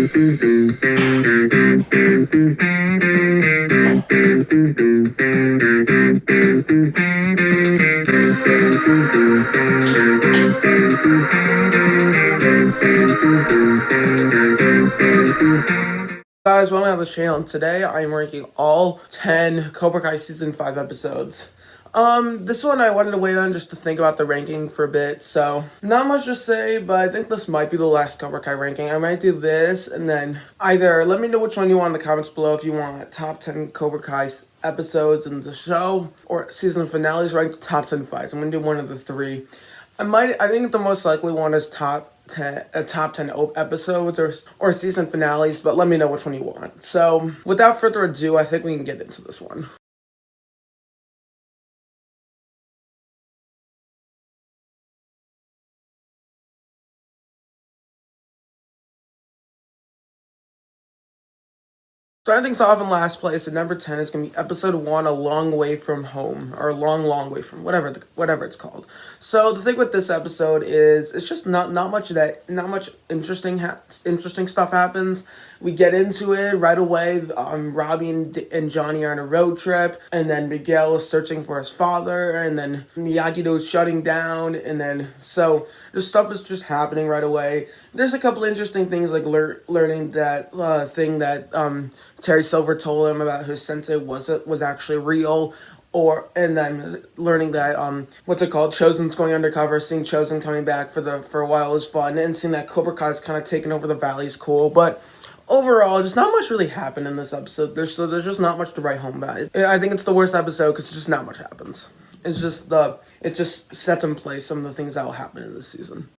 Guys, welcome to the channel, and today I am ranking all 10 Cobra Kai Season 5 episodes. This one I wanted to wait on just to think about the ranking for a bit, so not much to say, but I think this might be the last Cobra Kai ranking. I might do this, and then either let me know which one you want in the comments below if you want top 10 Cobra Kai episodes in the show, or season finales ranked top 10 fights. I'm gonna do one of the three. I think the most likely one is top 10 episodes or season finales, but let me know which one you want. So without further ado, I think we can get into this one. Starting things off in last place at number 10 is going to be episode 1, A Long Way From Home, or Long Way From, whatever it's called. So the thing with this episode is it's just not much interesting stuff happens. We get into it right away. Robbie and Johnny are on a road trip, and then Miguel is searching for his father, and then Miyagi-Do is shutting down, and then so this stuff is just happening right away. There's a couple interesting things like learning that thing that Terry Silver told him about who sensei was actually real. And then learning that Chosen's going undercover, seeing Chosen coming back for a while is fun, and seeing that Cobra Kai's kind of taking over the valley is cool. But overall, just not much really happened in this episode. There's just not much to write home about. I think it's the worst episode because just not much happens. It just sets in place some of the things that will happen in this season.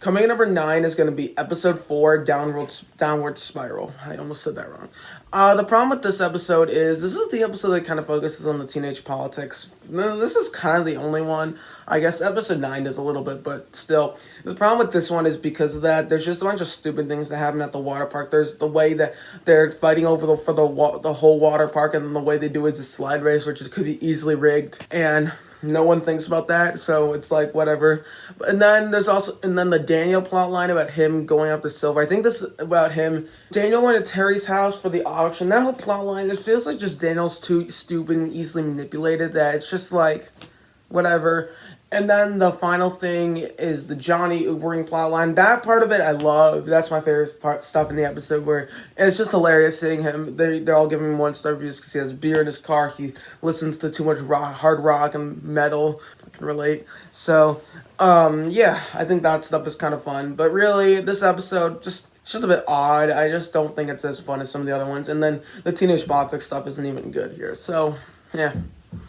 Coming in number 9 is going to be episode 4, Downward Spiral. I almost said that wrong. The problem with this episode is this is the episode that kind of focuses on the teenage politics. This is kind of the only one. I guess episode 9 does a little bit, but still. The problem with this one is because of that, there's just a bunch of stupid things that happen at the water park. There's the way that they're fighting over the whole water park, and then the way they do is a slide race, which could be easily rigged. And no one thinks about that, so it's like whatever. And then there's the Daniel plot line about him going up to Silver. I think this is about him. Daniel went to Terry's house for the auction. That whole plot line, it feels like just Daniel's too stupid and easily manipulated that it's just like whatever. And then the final thing is the Johnny Ubering plotline. That part of it I love. That's my favorite stuff in the episode, where it's just hilarious seeing him. They're all giving him 1-star reviews because he has beer in his car. He listens to too much hard rock and metal. I can relate. So, yeah, I think that stuff is kind of fun. But really, this episode it's just a bit odd. I just don't think it's as fun as some of the other ones. And then the teenage politics stuff isn't even good here. So, yeah.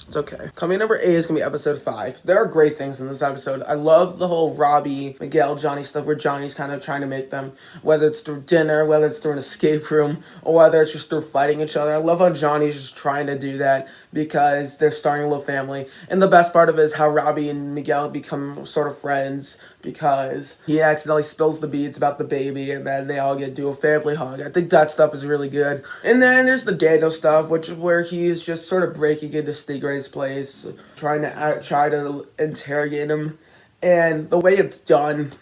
It's okay. Coming number 8 is going to be episode 5. There are great things in this episode. I love the whole Robbie, Miguel, Johnny stuff where Johnny's kind of trying to make them, whether it's through dinner, whether it's through an escape room, or whether it's just through fighting each other. I love how Johnny's just trying to do that because they're starting a little family. And the best part of it is how Robbie and Miguel become sort of friends because he accidentally spills the beads about the baby, and then they all do a family hug. I think that stuff is really good. And then there's the Daniel stuff, where he's just sort of breaking into Stingray's place, trying to interrogate him, and the way it's done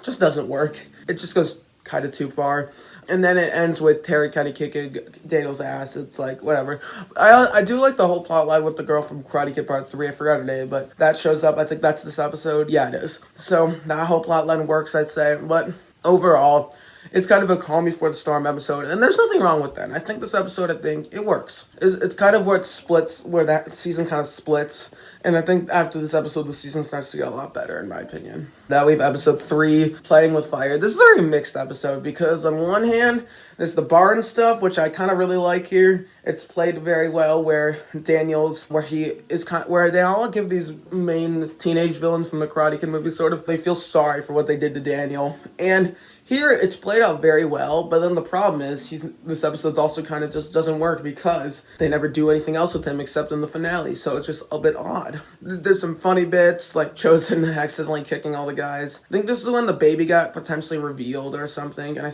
just doesn't work. It just goes kind of too far. And then it ends with Terry kind of kicking Daniel's ass. It's like, whatever. I do like the whole plot line with the girl from Karate Kid Part 3. I forgot her name, but that shows up. I think that's this episode. Yeah, it is. So that whole plot line works, I'd say. But overall, It's kind of a calm before the storm episode, and there's nothing wrong with that. I think this episode, I think it works. It's kind of where it splits, where that season kind of splits, and I think after this episode, the season starts to get a lot better, in my opinion. Now we have episode 3, Playing with Fire. This is a very mixed episode because on one hand, there's the barn stuff, which I kind of really like here. It's played very well where Daniel's, where he is where they all give these main teenage villains from the Karate Kid movie sort of, they feel sorry for what they did to Daniel. And here, it's played out very well, but then the problem is this episode also kind of just doesn't work because they never do anything else with him except in the finale, so it's just a bit odd. There's some funny bits, like Chosen accidentally kicking all the guys. I think this is when the baby got potentially revealed or something, and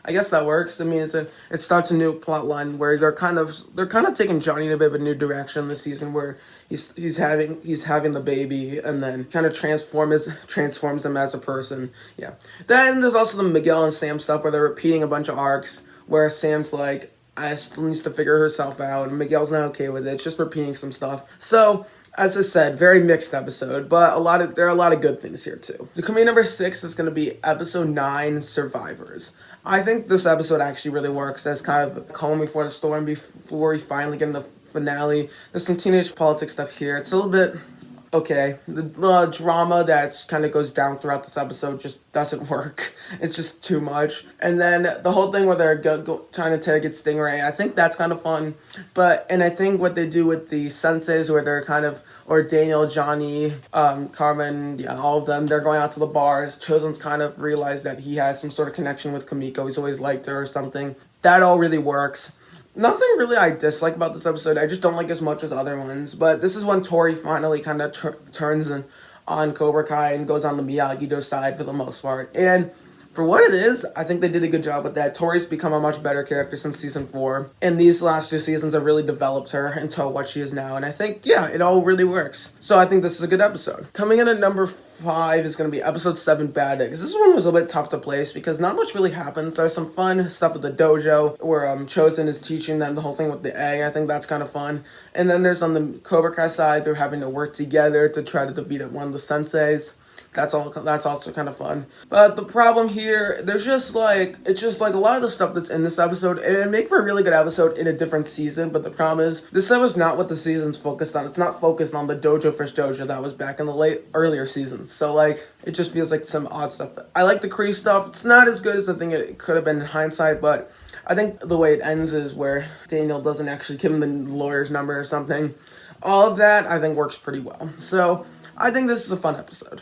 I guess that works. I mean, it starts a new plot line where they're kind of taking Johnny in a bit of a new direction this season, where he's having the baby and then kind of transforms him as a person. Yeah. Then there's also the Miguel and Sam stuff where they're repeating a bunch of arcs where Sam's like, I still needs to figure herself out, and Miguel's not okay with it. It's just repeating some stuff. So, as I said, very mixed episode, but there are a lot of good things here too. The coming number 6 is going to be episode 9, Survivors. I think this episode actually really works as kind of calm before the storm, before we finally get in the finale. There's some teenage politics stuff here. It's a little bit okay. The drama that kind of goes down throughout this episode just doesn't work. It's just too much. And then the whole thing where they're trying to get Stingray, I think that's kind of fun. And I think what they do with the senseis, where they're kind of, or Daniel, Johnny, Carmen, yeah, all of them, they're going out to the bars. Chosen's kind of realized that he has some sort of connection with Kamiko. He's always liked her or something. That all really works. Nothing really I dislike about this episode. I just don't like as much as other ones. But this is when Tori finally kind of turns on Cobra Kai and goes on the Miyagi-Do side for the most part. And for what it is, I think they did a good job with that. Tori's become a much better character since season 4. And these last 2 seasons have really developed her into what she is now. And I think, yeah, it all really works. So I think this is a good episode. Coming in at number 5 is going to be episode 7, Bad Eggs. This one was a bit tough to place because not much really happens. There's some fun stuff with the dojo where Chosen is teaching them the whole thing with the egg. I think that's kind of fun. And then there's on the Cobra Kai side, they're having to work together to try to defeat one of the senseis. That's also kind of fun. But the problem here, it's just like a lot of the stuff that's in this episode, and it'd make for a really good episode in a different season, but the problem is, this was not what the season's focused on. It's not focused on the dojo first dojo that was back in the earlier seasons. So, it just feels like some odd stuff. I like the Kree stuff. It's not as good as I think it could have been in hindsight, but I think the way it ends is where Daniel doesn't actually give him the lawyer's number or something. All of that, I think, works pretty well. So I think this is a fun episode.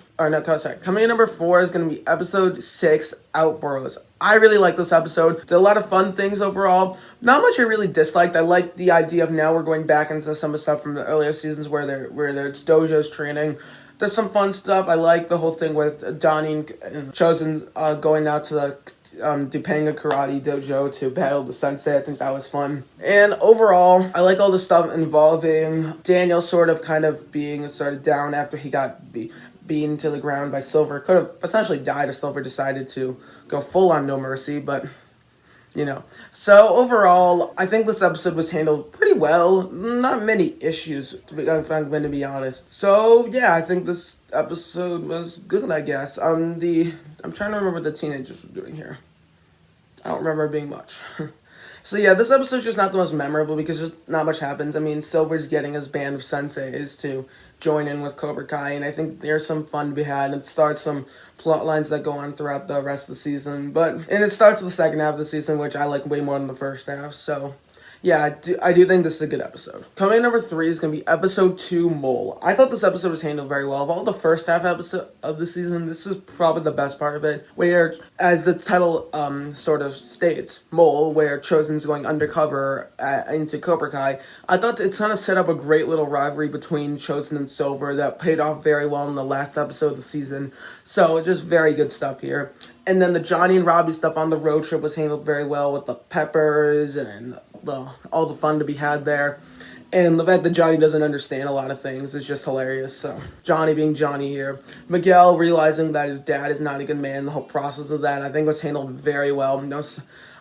Coming in number 4 is going to be episode 6, Outburst. I really like this episode. There are a lot of fun things overall. Not much I really disliked. I like the idea of now we're going back into some of the stuff from the earlier seasons where there's dojos training. There's some fun stuff. I like the whole thing with Donnie and Chosen going out to the Dupanga Karate Dojo to battle the sensei. I think that was fun. And overall, I like all the stuff involving Daniel sort of being sort of down after he got beaten to the ground by Silver. Could have potentially died if Silver decided to go full on No Mercy, but So overall, I think this episode was handled pretty well. Not many issues, if I'm going to be honest. So yeah, I think this episode was good, I guess. I'm trying to remember what the teenagers were doing here. I don't remember it being much. So yeah, this episode's just not the most memorable because just not much happens. I mean, Silver's getting his band of senseis to join in with Cobra Kai, and I think there's some fun to be had. It starts some plot lines that go on throughout the rest of the season, and it starts the second half of the season, which I like way more than the first half, so yeah, I do think this is a good episode. Coming in number 3 is going to be episode 2, Mole. I thought this episode was handled very well. Of all the first half episode of the season, this is probably the best part of it, where, as the title sort of states, Mole, where Chosen's going undercover into Cobra Kai. I thought it's kind of set up a great little rivalry between Chosen and Silver that paid off very well in the last episode of the season. So, just very good stuff here. And then the Johnny and Robbie stuff on the road trip was handled very well with the peppers and all the fun to be had there. And the fact that Johnny doesn't understand a lot of things is just hilarious. So, Johnny being Johnny here. Miguel realizing that his dad is not a good man. The whole process of that, I think, was handled very well.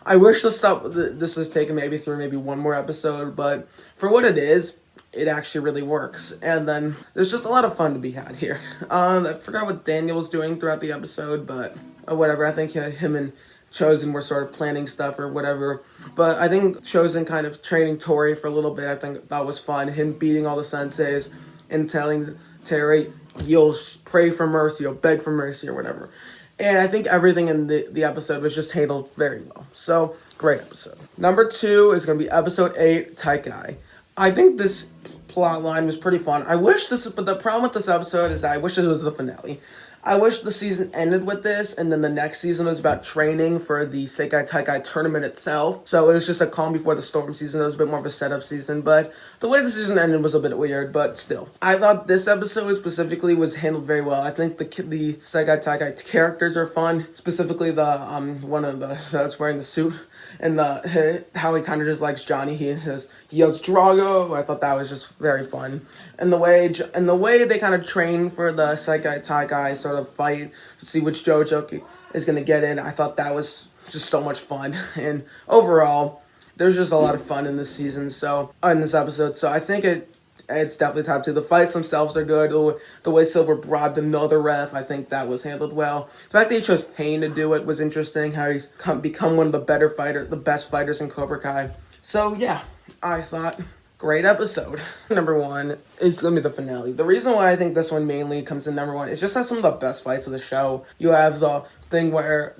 I wish this was taken maybe one more episode, but for what it is, it actually really works. And then there's just a lot of fun to be had here. I forgot what Daniel was doing throughout the episode, but whatever. I think him and Chosen were sort of planning stuff or whatever. But I think Chosen kind of training Tori for a little bit, I think that was fun. Him beating all the senseis and telling Terry, you'll pray for mercy, you'll beg for mercy or whatever. And I think everything in the episode was just handled very well. So, great episode. Number 2 is going to be episode 8, Taikai. I think this plot line was pretty fun. But the problem with this episode is that I wish it was the finale. I wish the season ended with this, and then the next season was about training for the Sekai Taikai tournament itself. So it was just a calm before the storm season. It was a bit more of a setup season, but the way the season ended was a bit weird, but still. I thought this episode specifically was handled very well. I think the Sekai Taikai characters are fun, specifically the one of the that's wearing the suit. And how he kind of just likes Johnny. He yells Drago. I thought that was just very fun. And the way they kind of train for the Sekai Taikai sort of fight to see which JoJo is going to get in, I thought that was just so much fun. And overall, there's just a lot of fun in this season. So in this episode, so I think it's definitely top 2. The fights themselves are good. The way Silver bribed another ref, I think that was handled well. The fact that he chose Pain to do it was interesting. How he's become one of the best fighters in Cobra Kai. So yeah, I thought great episode. Number 1 is going to be the finale. The reason why I think this one mainly comes in number 1 is just has some of the best fights of the show. You have the thing where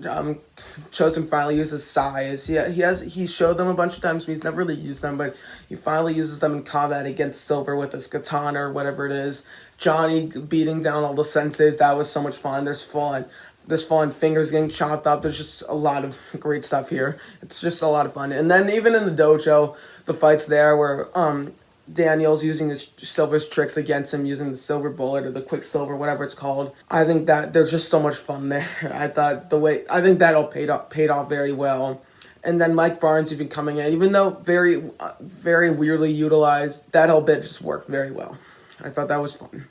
Chosen finally uses sais. He showed them a bunch of times, but he's never really used them, but he finally uses them in combat against Silver with his katana or whatever it is. Johnny beating down all the senseis, that was so much fun. There's fun fingers getting chopped up. There's just a lot of great stuff here. It's just a lot of fun. And then even in the dojo, the fights there where Daniel's using Silver's tricks against him, using the silver bullet or the quicksilver, whatever it's called. I think that there's just so much fun there. I think that all paid off very well. And then Mike Barnes even coming in, even though very weirdly utilized, that whole bit just worked very well. I thought that was fun.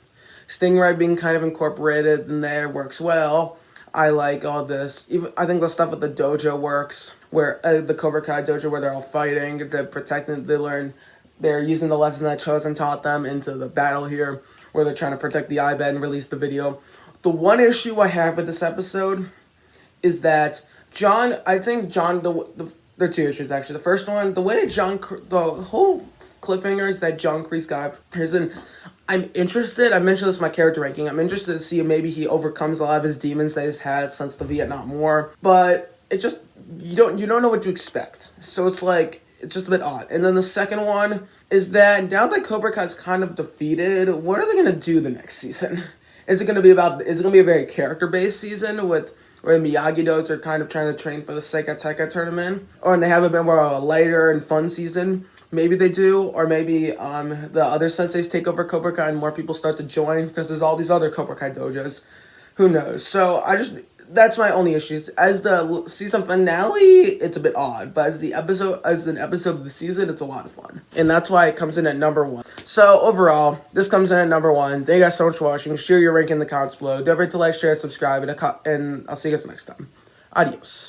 Stingray being kind of incorporated in there works well. I like all this. I think the stuff at the dojo works, where the Cobra Kai dojo, where they're all fighting to protect them. They're using the lesson that Chosen taught them into the battle here, where they're trying to protect the iBed and release the video. The one issue I have with this episode is that there are 2 issues actually. The first one, the whole cliffhanger is that John Kreese got prison. I'm interested. I mentioned this in my character ranking. I'm interested to see if maybe he overcomes a lot of his demons that he's had since the Vietnam War. But it just you don't know what to expect. So it's just a bit odd. And then the second one is that now that Cobra Kai's kind of defeated, what are they gonna do the next season? Is it gonna be a very character-based season where Miyagi-Dos are kind of trying to train for the Sekai Taikai tournament? Or they have a bit more of a lighter and fun season? Maybe they do, or maybe the other senseis take over Cobra Kai and more people start to join because there's all these other Cobra Kai dojos. Who knows? So that's my only issue. As the season finale, it's a bit odd, but as an episode of the season, it's a lot of fun, and that's why it comes in at number 1. So overall, this comes in at number 1. Thank you guys so much for watching. Share your rank in the comments below. Don't forget to like, share, subscribe, and I'll see you guys next time. Adios.